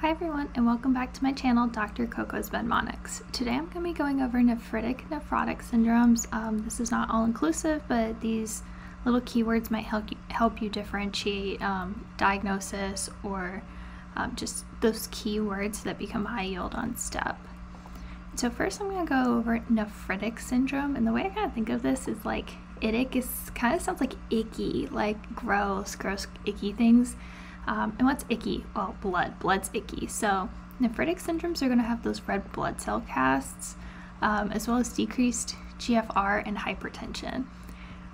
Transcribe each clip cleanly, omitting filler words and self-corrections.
Hi everyone, and welcome back to my channel, Dr. Coco's Mnemonics. Today I'm going to be going over nephritic nephrotic syndromes. This is not all-inclusive, but these little keywords might help you differentiate diagnosis or just those keywords that become high yield on STEP. So first I'm going to go over nephritic syndrome, and the way I kind of think of this is like itic kind of sounds like icky, like gross, icky things. And what's icky? Well, blood's icky. So nephritic syndromes are going to have those red blood cell casts, as well as decreased GFR and hypertension.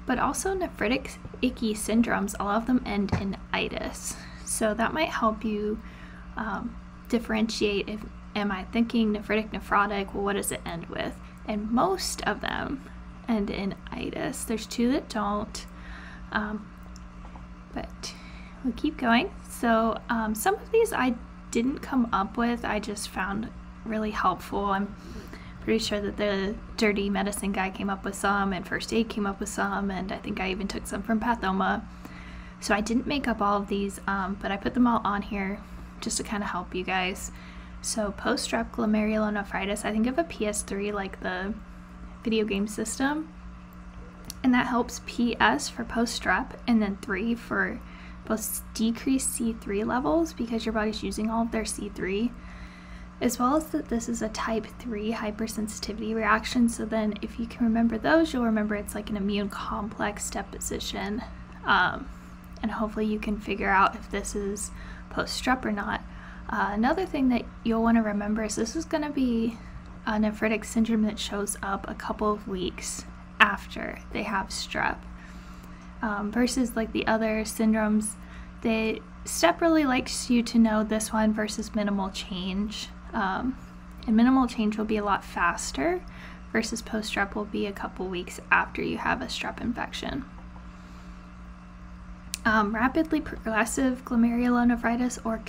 But also nephritic icky syndromes, a lot of them end in itis. So that might help you differentiate if, am I thinking nephritic nephrotic? Well, what does it end with? And most of them end in itis. There's two that don't, but we'll keep going. So some of these I didn't come up with, I just found really helpful. I'm pretty sure that the dirty medicine guy came up with some, and first aid came up with some, and I think I even took some from Pathoma. So I didn't make up all of these, but I put them all on here just to kind of help you guys. So post-strep glomerulonephritis, I think of a PS3 like the video game system, and that helps PS for post-strep, and then 3 for both decreased C3 levels because your body's using all of their C3, as well as that this is a type 3 hypersensitivity reaction. So then if you can remember those, you'll remember it's like an immune complex deposition, and hopefully you can figure out if this is post-strep or not. Another thing that you'll want to remember is this is going to be a nephritic syndrome that shows up a couple of weeks after they have strep. Versus like the other syndromes, STEP really likes you to know this one versus minimal change. And minimal change will be a lot faster versus post-strep will be a couple weeks after you have a strep infection. Rapidly progressive glomerulonephritis or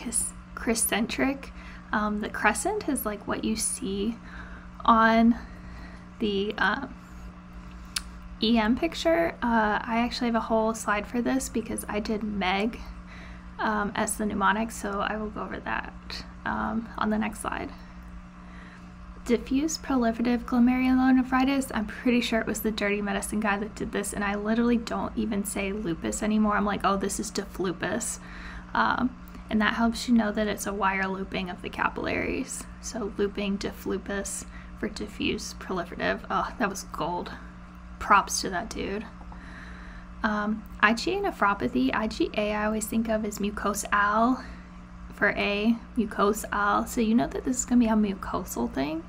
crescentric. The crescent is like what you see on the EM picture. I actually have a whole slide for this because I did MEG as the mnemonic, so I will go over that on the next slide. Diffuse proliferative glomerulonephritis, I'm pretty sure it was the dirty medicine guy that did this, and I literally don't even say lupus anymore. I'm like, oh, this is diff lupus. And that helps you know that it's a wire looping of the capillaries. So looping diff lupus for diffuse proliferative. Oh, that was gold. Props to that dude. IgA nephropathy, IgA I always think of as mucosal for A, mucosal. So you know that this is going to be a mucosal thing.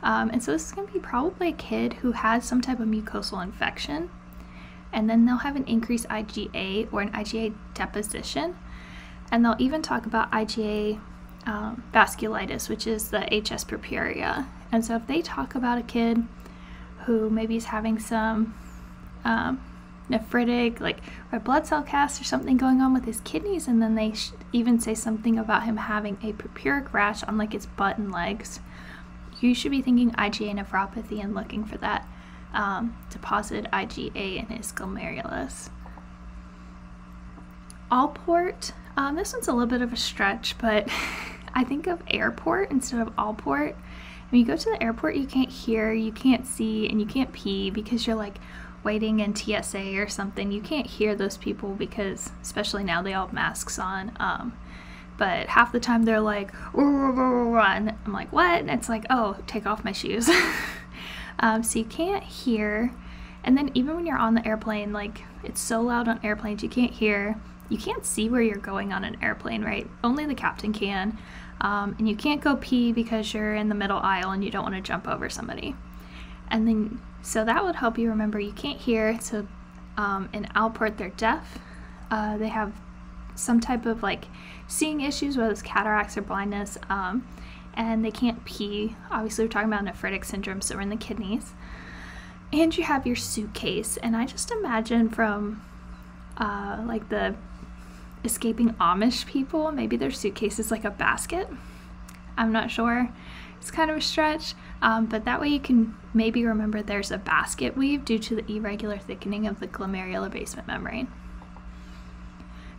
And so this is going to be probably a kid who has some type of mucosal infection. And then they'll have an increased IgA or an IgA deposition. And they'll even talk about IgA vasculitis, which is the HS purpurea. And so if they talk about a kid who maybe is having some nephritic, like red blood cell cast or something going on with his kidneys, and then they even say something about him having a purpuric rash on like his butt and legs, you should be thinking IgA nephropathy and looking for that deposited IgA in his glomerulus. Allport, this one's a little bit of a stretch, but I think of airport instead of allport. When you go to the airport, you can't hear, you can't see, and you can't pee because you're like waiting in TSA or something. You can't hear those people because, especially now, they all have masks on. But half the time they're like, and I'm like, what? And it's like, oh, take off my shoes. So you can't hear. And then even when you're on the airplane, like it's so loud on airplanes, you can't hear. You can't see where you're going on an airplane, right? Only the captain can. And you can't go pee because you're in the middle aisle and you don't want to jump over somebody. And then, so that would help you remember you can't hear. So in Alport, they're deaf. They have some type of like seeing issues, whether it's cataracts or blindness, and they can't pee. Obviously, we're talking about nephritic syndrome, so we're in the kidneys. And you have your suitcase. And I just imagine from like the escaping Amish people, maybe their suitcase is like a basket. I'm not sure. It's kind of a stretch, but that way you can maybe remember there's a basket weave due to the irregular thickening of the glomerular basement membrane.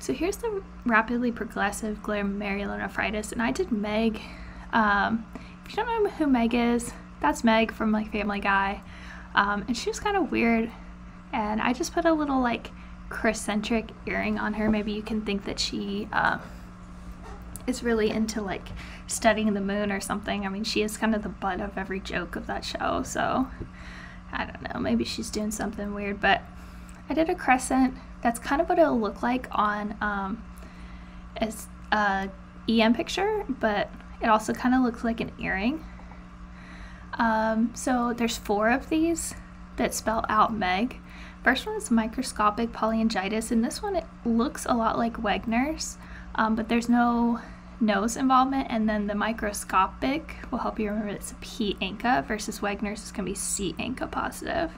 So here's the rapidly progressive glomerulonephritis, and I did Meg. If you don't know who Meg is, that's Meg from like Family Guy, and she was kind of weird, and I just put a little like Chris-centric earring on her. Maybe you can think that she is really into like studying the moon or something. I mean, she is kind of the butt of every joke of that show, so I don't know, maybe she's doing something weird. But I did a crescent. That's kind of what it'll look like on as a EM picture, but it also kind of looks like an earring. So there's 4 of these that spell out Meg. First one is microscopic polyangiitis, and this one, it looks a lot like Wegener's, but there's no nose involvement, and then the microscopic will help you remember it's P ANCA versus Wegener's is going to be C ANCA positive.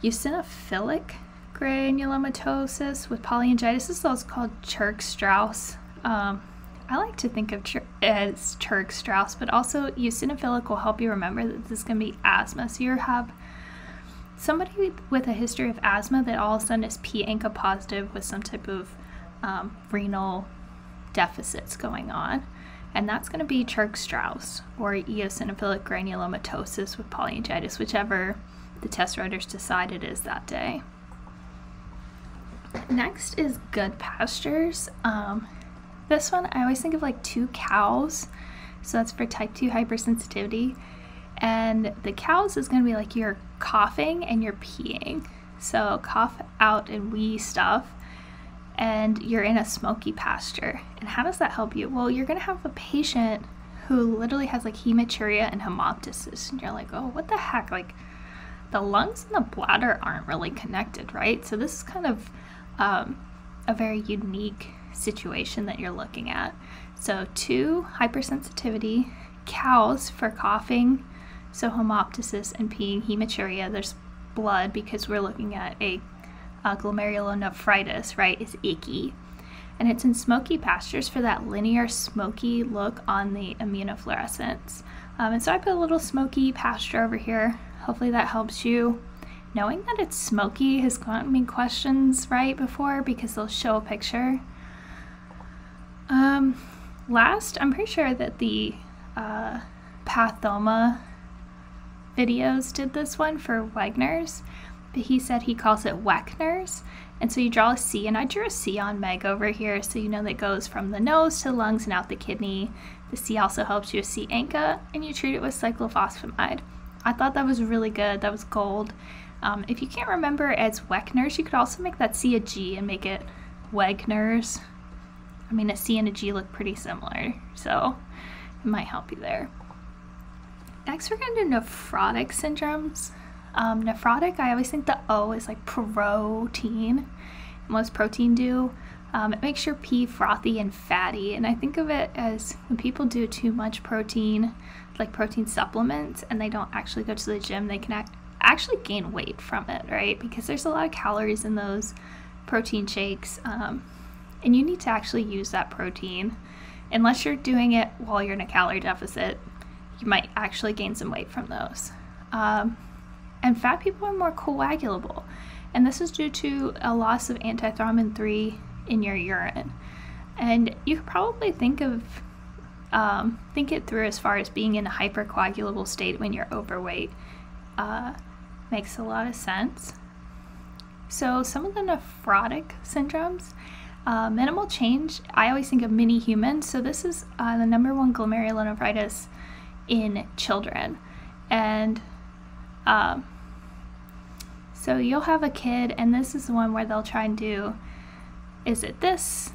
Eosinophilic granulomatosis with polyangiitis, this is also called Church-Strauss. I like to think of as Church-Strauss, but also eosinophilic will help you remember that this is going to be asthma. So you have somebody with a history of asthma that all of a sudden is P ANCA positive with some type of renal deficits going on, and that's going to be Church-Strauss or eosinophilic granulomatosis with polyangiitis, whichever the test writers decide it is that day. Next is good pastures. This one I always think of like 2 cows, so that's for type 2 hypersensitivity, and the cows is going to be like you're coughing and you're peeing, so cough out and wee stuff, and you're in a smoky pasture. And how does that help you? Well, you're going to have a patient who literally has like hematuria and hemoptysis, and you're like, oh, what the heck, like the lungs and the bladder aren't really connected, right? So this is kind of a very unique situation that you're looking at. So 2, hypersensitivity, cows for coughing, so hemoptysis, and peeing, hematuria. There's blood because we're looking at a glomerulonephritis, right? It's icky, and it's in smoky pastures for that linear smoky look on the immunofluorescence. And so I put a little smoky pasture over here. Hopefully that helps you. Knowing that it's smoky has gotten me questions right before because they'll show a picture. Last, I'm pretty sure that the Pathoma videos did this one for Wegener's, but he said he calls it Weckner's. And so you draw a C, and I drew a C on Meg over here, so you know that goes from the nose to the lungs and out the kidney. The C also helps you with C ANCA, and you treat it with cyclophosphamide. I thought that was really good. That was gold. If you can't remember as Weckner's, you could also make that C a G and make it Wegener's. I mean, a C and a G look pretty similar, so it might help you there. Next, we're going to do nephrotic syndromes. Nephrotic, I always think the O is like protein. And what does protein do? It makes your pee frothy and fatty, and I think of it as when people do too much protein, like protein supplements, and they don't actually go to the gym, they can actually gain weight from it, right? Because there's a lot of calories in those protein shakes, and you need to actually use that protein. Unless you're doing it while you're in a calorie deficit, you might actually gain some weight from those. And fat people are more coagulable, and this is due to a loss of antithrombin 3 in your urine. And you could probably think it through as far as being in a hypercoagulable state when you're overweight. Makes a lot of sense. So some of the nephrotic syndromes, minimal change, I always think of mini humans. So this is the #1 glomerulonephritis in children. And so you'll have a kid, and this is the one where they'll try and do, is it this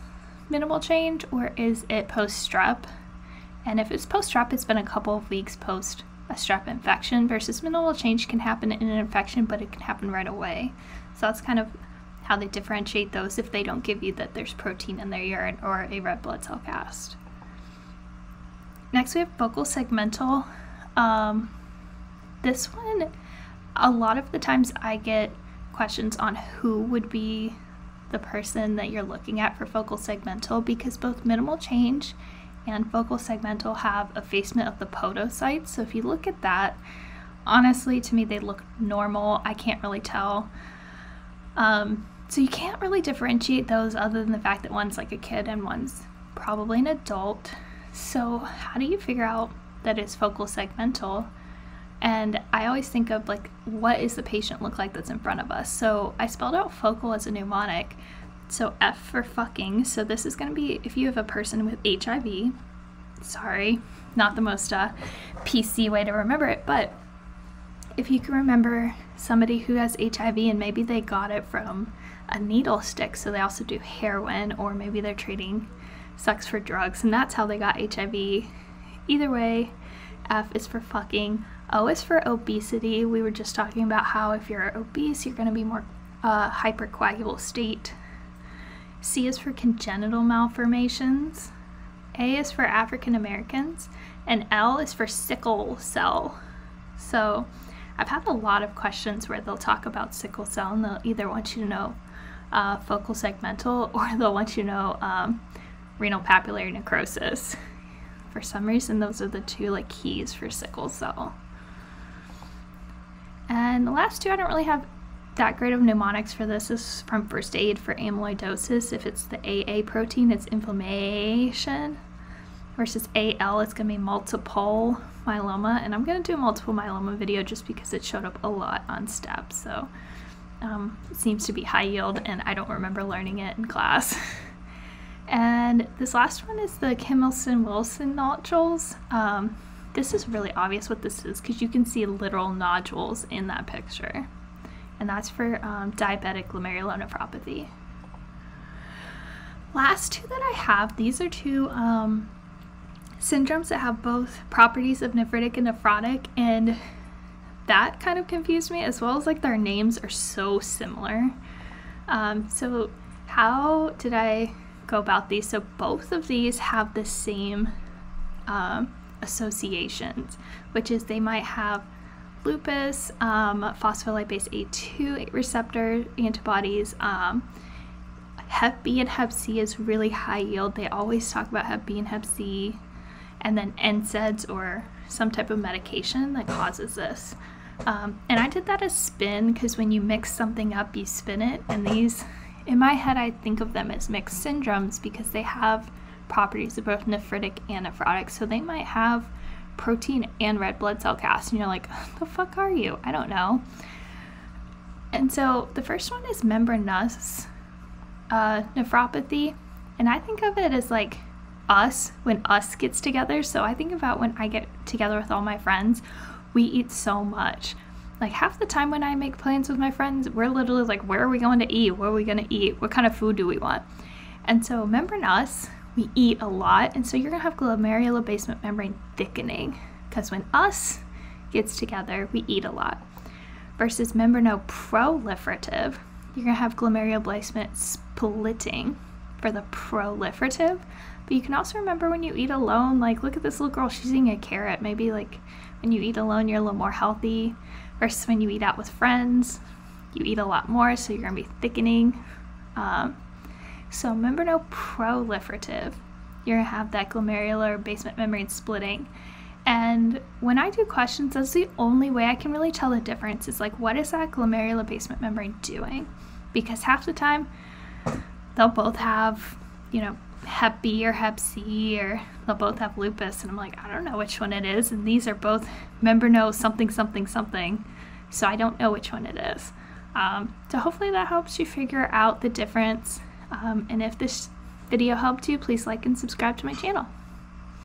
minimal change or is it post-strep? And if it's post-strep, it's been a couple of weeks post a strep infection, versus minimal change can happen in an infection, but it can happen right away. So that's kind of how they differentiate those if they don't give you that there's protein in their urine or a red blood cell cast. Next, we have focal segmental. This one, a lot of the times I get questions on who would be the person that you're looking at for focal segmental, because both minimal change and focal segmental have effacement of the podocytes. So if you look at that, honestly, to me, they look normal. I can't really tell. So you can't really differentiate those other than the fact that one's like a kid and one's probably an adult. So how do you figure out that it's focal segmental? And I always think of like, what is the patient look like that's in front of us? So I spelled out focal as a mnemonic. So F for fucking. So this is going to be if you have a person with HIV. Sorry, not the most PC way to remember it, but if you can remember somebody who has HIV and maybe they got it from a needle stick, so they also do heroin, or maybe they're trading sex for drugs, and that's how they got HIV. Either way, F is for fucking. O is for obesity. We were just talking about how if you're obese, you're going to be more hypercoagulable state. C is for congenital malformations. A is for African Americans, and L is for sickle cell. So I've had a lot of questions where they'll talk about sickle cell and they'll either want you to know focal segmental, or they'll want you to know renal papillary necrosis. For some reason, those are the two like keys for sickle cell. And the last two, I don't really have that great of mnemonics for this. This is from first aid for amyloidosis. If it's the AA protein, it's inflammation. Versus AL, it's going to be multiple myeloma. And I'm going to do a multiple myeloma video just because it showed up a lot on STEP. So it seems to be high yield, and I don't remember learning it in class. And this last one is the Kimmelson-Wilson nodules. This is really obvious what this is because you can see literal nodules in that picture. And that's for diabetic glomerulonephropathy. Last two that I have, these are two syndromes that have both properties of nephritic and nephrotic, and that kind of confused me, as well as like their names are so similar. So how did I go about these? So both of these have the same associations, which is they might have lupus, phospholipase A2 receptor antibodies. Hep B and Hep C is really high yield. They always talk about Hep B and Hep C, and then NSAIDs or some type of medication that causes this. And I did that as spin because when you mix something up, you spin it. And these, in my head, I think of them as mixed syndromes because they have properties of both nephritic and nephrotic. So they might have protein and red blood cell cast, and you're like, the fuck are you? I don't know. And so the first one is membranous nephropathy, and I think of it as like us, when us gets together. So I think about when I get together with all my friends, we eat so much. Like half the time when I make plans with my friends, we're literally like, where are we going to eat? What are we going to eat? What kind of food do we want? And so membranous, we eat a lot, and so you're gonna have glomerular basement membrane thickening because when us gets together, we eat a lot. Versus membranoproliferative, you're gonna have glomerular basement splitting for the proliferative. But you can also remember when you eat alone, like look at this little girl, she's eating a carrot. Maybe like when you eat alone, you're a little more healthy. Versus when you eat out with friends, you eat a lot more, so you're gonna be thickening. So membranoproliferative, you're gonna have that glomerular basement membrane splitting. And when I do questions, that's the only way I can really tell the difference. Is like, what is that glomerular basement membrane doing? Because half the time, they'll both have, you know, Hep B or Hep C, or they'll both have lupus, and I'm like, I don't know which one it is. And these are both membrano something something something, so I don't know which one it is. So hopefully that helps you figure out the difference. And if this video helped you, please like and subscribe to my channel.